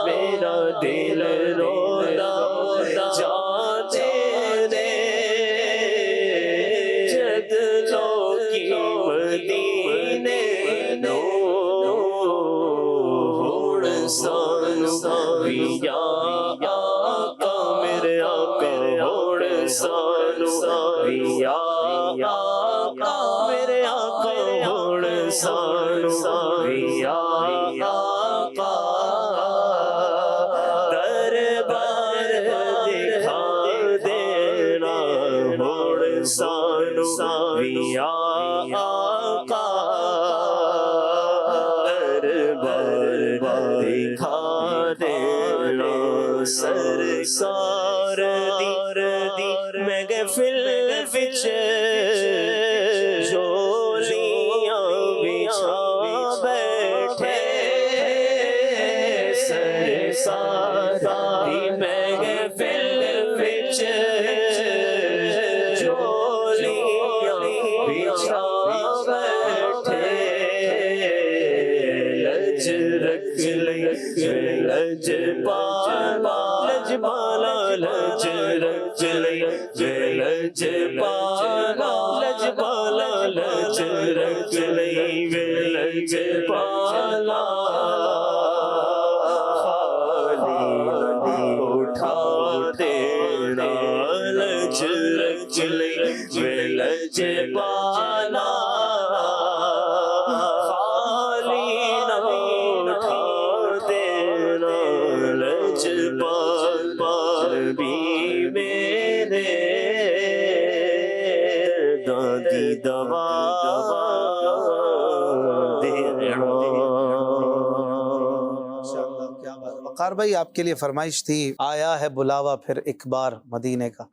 میرا دل رونا جاتے نے جد لو کی مدینے نو ہوڑ سانو یا آقا میرے آقا ہوڑ سانو یا آقا میرے آقا ہوڑ سانو یا آقا دربار دکھا دینا ہوڑ سانو یا آقا دربار دکھا دینا سرکار دی محفل وچ جولیاں بچھا بیٹھے سرکار دی محفل وچ جولیاں بچھا بیٹھے لج رکھ لج پالا لج پالا لج رکھ لج پالا لج پالا لج رکھ لج پالا خالی اٹھا دینا لج رکھ لج پالا خالی نہ اٹھا دینا لج پال بھی میرے دادی دوا دینا وقار بھائی آپ کے لیے فرمائش تھی آیا ہے بلاوا پھر ایک بار مدینے کا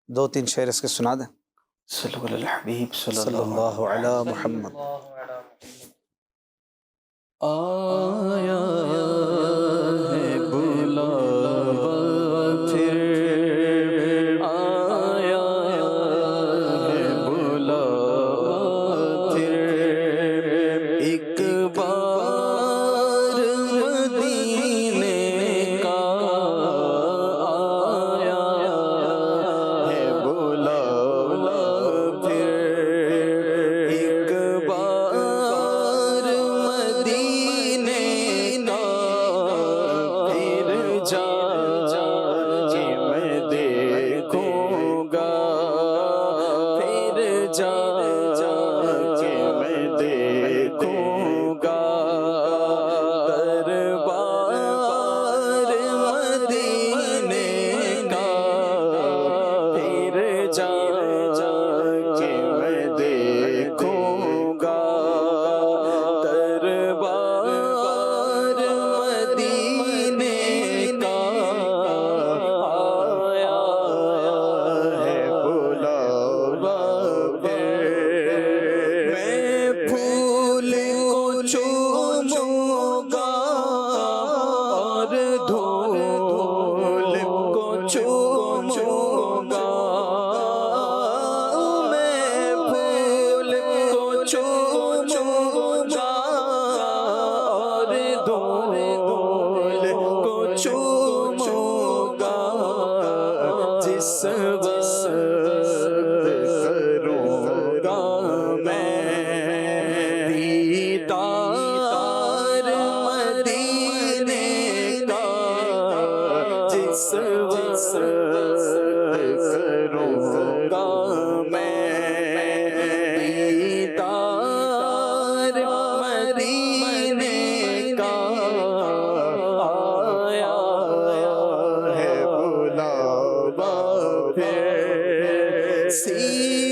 2-3 شعر اس کے سنا دیں صلو علی الحبیب صلی اللہ علی محمد آیا ہے بلاوا پھر آیا ہے بلاوا پھر ایک بار مدینے کا آیا ہے بلاوا پھر ایک بار مدینے کا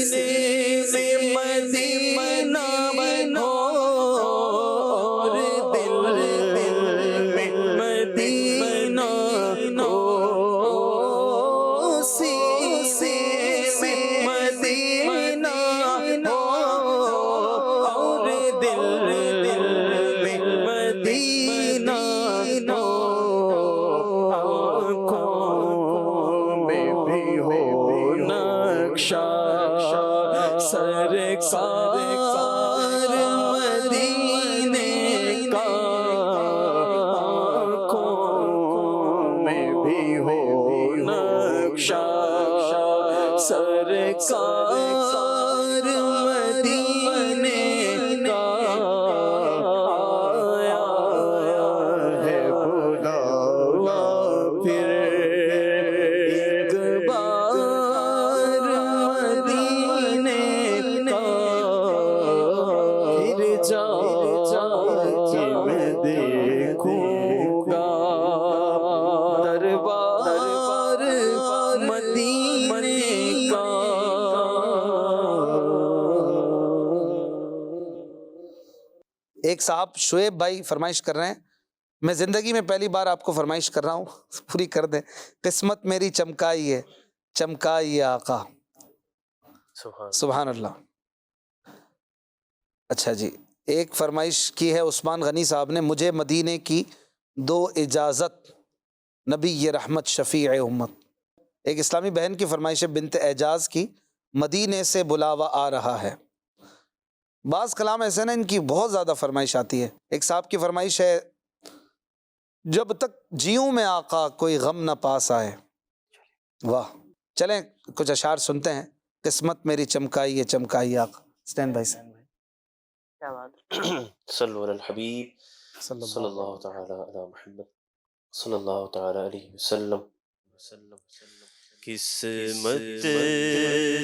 سینے میں مدینہ ہو اور دل میں مدینہ ہو، سینے میں مدینہ ہو اور دل میں مدینہ ہو، آنکھوں میں بھی ہو نقشہ سرکار مدینے کا، آنکھوں میں بھی ہو نقشہ سرکار مدینے کا، آیا ہے بلاوا پھر ایک بار مدینے کا، پھر جا کے میں دیکھوں گا دربار مدینے کا۔ ایک صاحب شعیب بھائی فرمائش کر رہے ہیں، میں زندگی میں پہلی بار آپ کو فرمائش کر رہا ہوں، پوری کر دیں۔ قسمت میری چمکائی ہے، چمکائی ہے آقا، سبحان اللہ۔ اچھا جی، ایک فرمائش کی ہے عثمان غنی صاحب نے، مجھے مدینے کی دو اجازت نبی یہ رحمت شفیع امت۔ ایک اسلامی بہن کی فرمائش ہے بنت اعجاز کی، مدینے سے بلاوا آ رہا ہے۔ بعض کلام ایسے نا ان کی بہت زیادہ فرمائش آتی ہے۔ ایک صاحب کی فرمائش ہے، جب تک جیوں میں آقا کوئی غم نہ پاس آئے۔ واہ، چلیں کچھ اشعار سنتے ہیں۔ قسمت میری چمکائی ہے، چمکائی آقا۔ اسٹینڈ بھائی سے صلو علی الحبیب صلی اللہ تعالی علی محمد صلی اللہ تعالی علیہ وسلم۔ قسمت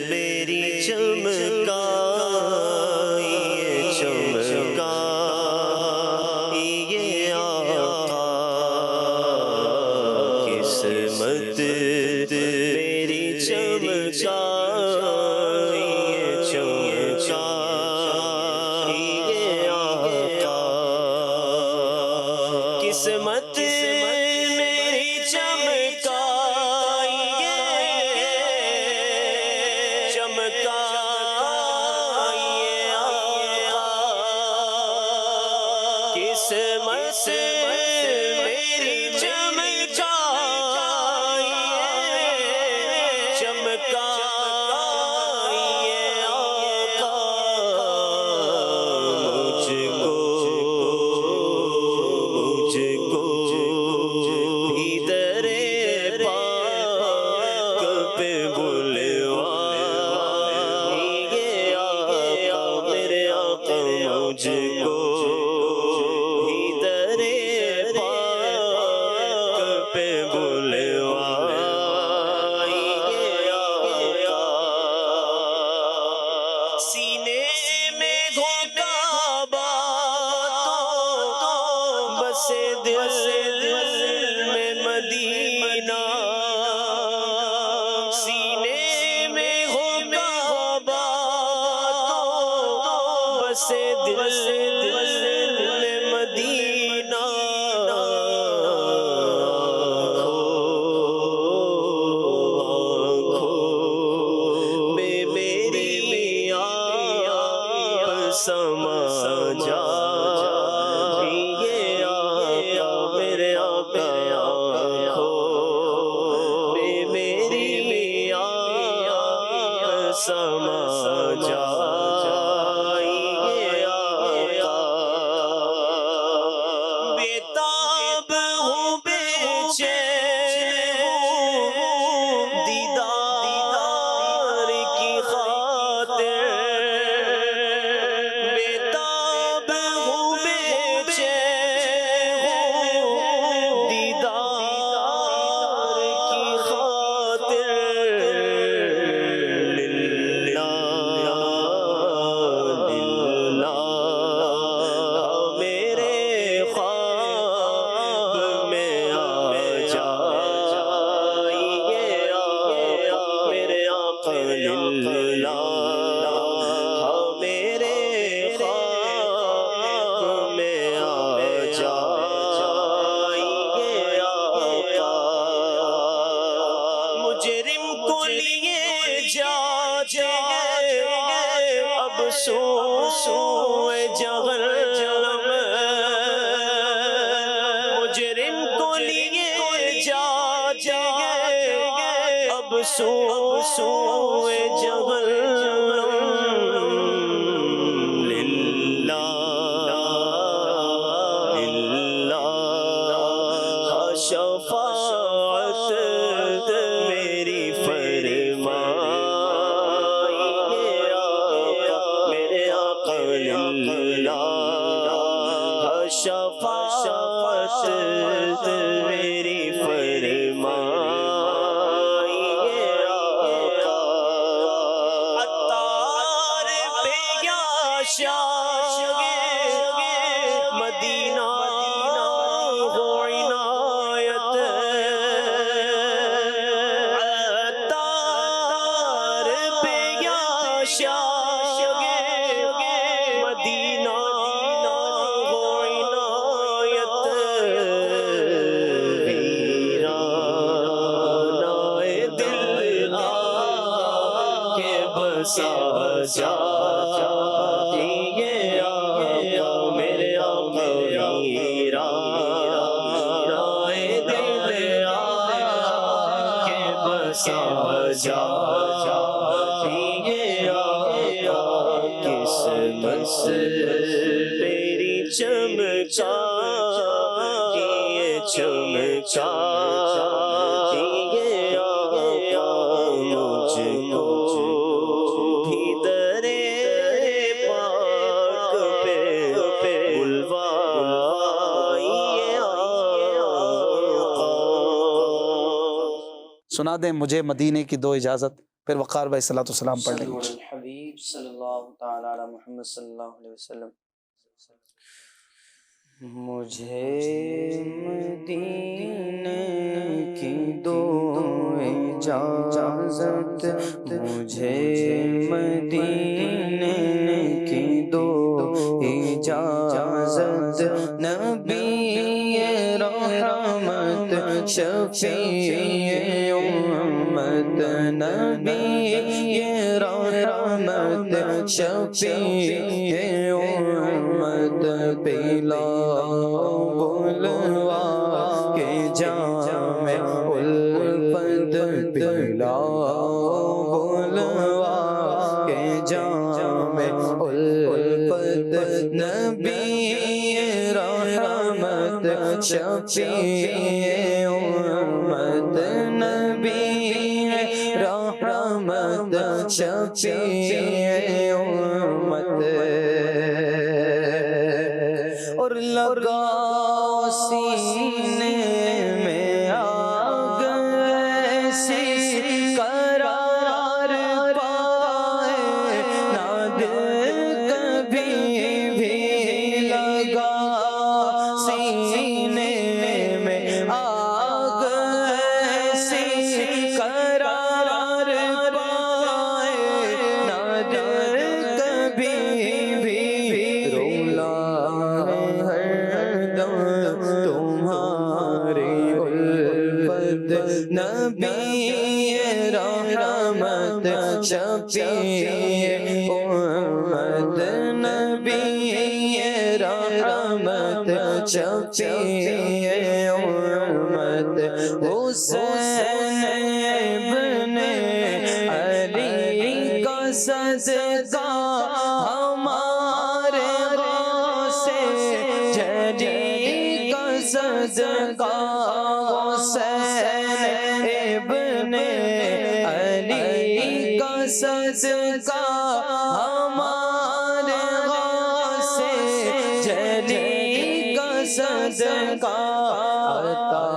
میری چمکائی ہے، چمکائی ہے آقا، قسمت میری چمکائی ہے، چمکائی ہے آقا، قسمت میری چمکائی ہے، چمکائی ہے آقا، قسمت میری چمکائی ہے، چمکائی ہے آقا، مجھ کو ادھر پاک پہ بلوائیے آقا، میرے آقا مجھ کو ادھر پاک پہ بلوائیے آقا، سینے میں گو کعبہ تو بسے دل میں مدینہ، سینے میں ہو کعبہ تو بسے دل میں مدینہ، آنکھوں بے میری آپ سما جائیے آقا، میرے آقا، آنکھوں بے میری آپ سما جائیے آقا، بیتاب ہوں بے چین ہوں دیدار کی خاطر، بیتاب ہوں بے چین ہوں دیدار کی خاطر، للہ سوئے جہنم مجرم کو لیے جاتے اب سوئے جہنم شفاعت میری فرمائیے آقا میرے آقا للہ شفاعت میری فرمائیے آقا عطار پہ یا شاہ مدینہ مدینہ ہو عنایت ویرانہ دل آ کے بسا جائیے آقا میرے آقا ویرانہ دل آ کے بسا جائیے قسمت میری چمکا یہ چمکا یہ آقا مجھ کو بھی درے پاک پہ بلوائیے آقا. سنا دیں مجھے مدینے کی دو اجازت، پھر وقار بھائی صلاۃ والسلام پڑھ لیں گے. الحبیب صلی اللہ تعالی علی محمد صلی اللہ علیہ وسلم. مجھے مدینے کی دو اجازت، مجھے مدینے کی دو اجازت، نبی رحمت شفیع امت، نبی رحمت شفیع امت، پلا بلوا کے جام الفت، پلا بلوا کے جام الفت، نبی رحمت شفیع امت، نبی رحمت شفیع امت. اور لگا سینے میں آگ ایسی قرار پائے نہ دل کبھی بھی لگا سینے میں آگ ایسی قرار پائے نہ دل کبھی بھی رولا تمہاری الفت، نبی رحمت شفیع امت، نبی رحمت شفیع امت، حسین ابن علی کا صدقہ ہمارے غوث جلی کا صدقہ، حسین ابن علی کا صدقہ ہمارے غوث جلی کا صدقہ، عطا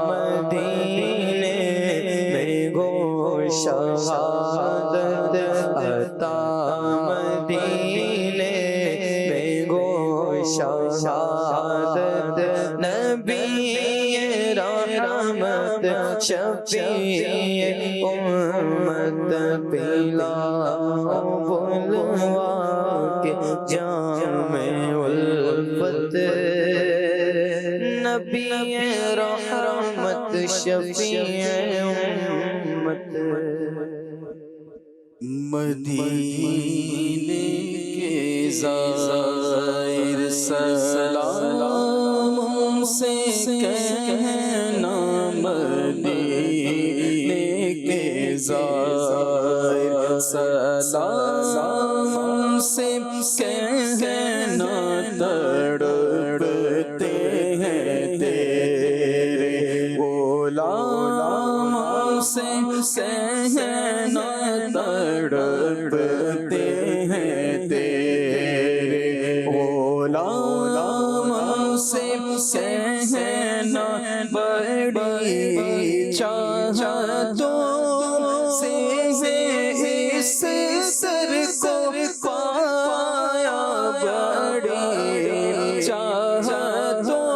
مدینے میں گو شہادت، عطا مدینے میں گو شہادت، نبی رحمت شفیع امت، پلا بلوا کے جام الفت، نبی رحمت شفیع امت. مدینے کے زائر سلام سے کہنا مدینے کے زائر سلام سے کہنا تڑپتے ہیں تیرے غلام سے کہنا تڑپتے ہیں تیرے غلام سے کہنا بڑی چاہتوں سے اس سر کو پایا بڑی چاہتوں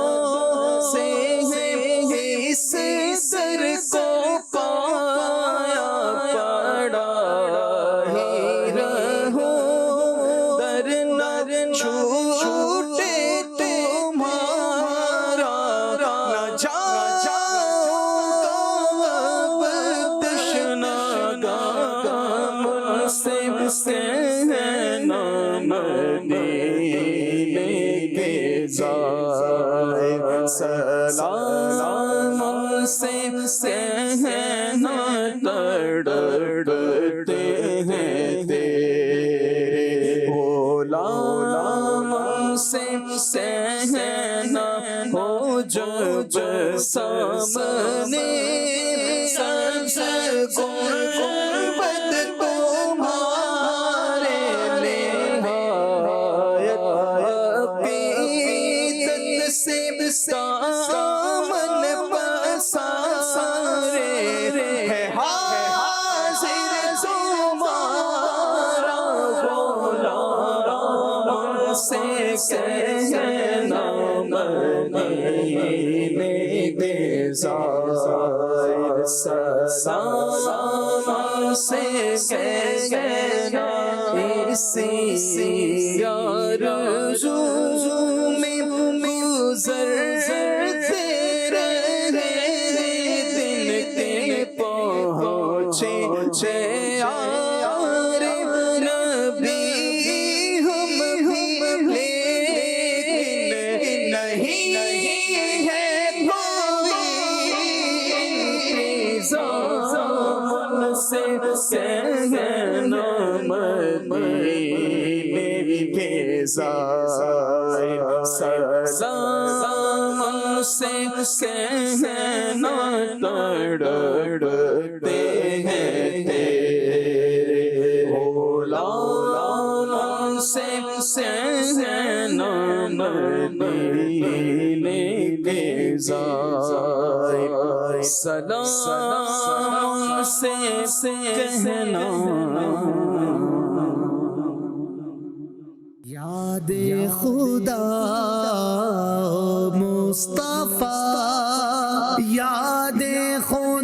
سے اس سر کو پایا پڑا ہی رہو در نہ چھوٹے تمہارا نہ جاؤ تشنا گام سے کہنا مدینے کے زائر سلام سے کہنا تڑپتے ہیں تیرے غلام سے کہنا ہو جب سامنے سبز گنبد تمہارے نہایت عقیدت سے دامن پسارے ہے حاضر تمہارا غلام سے کہنا مدینے کے زائر سلام سے کہنا اسی آرزو میں گزرتے رہے دن کے پہنچے یار نبی ہم لیکن نہیں ہے کوئی انتظام سے کہنا مدینے کے زائر سلام سے کہنا تڑپتے ہیں تیرے غلام سے کہنا مدینے کے زائر سلام سے کہنا یاد خدا مصطفیٰ یاد خدا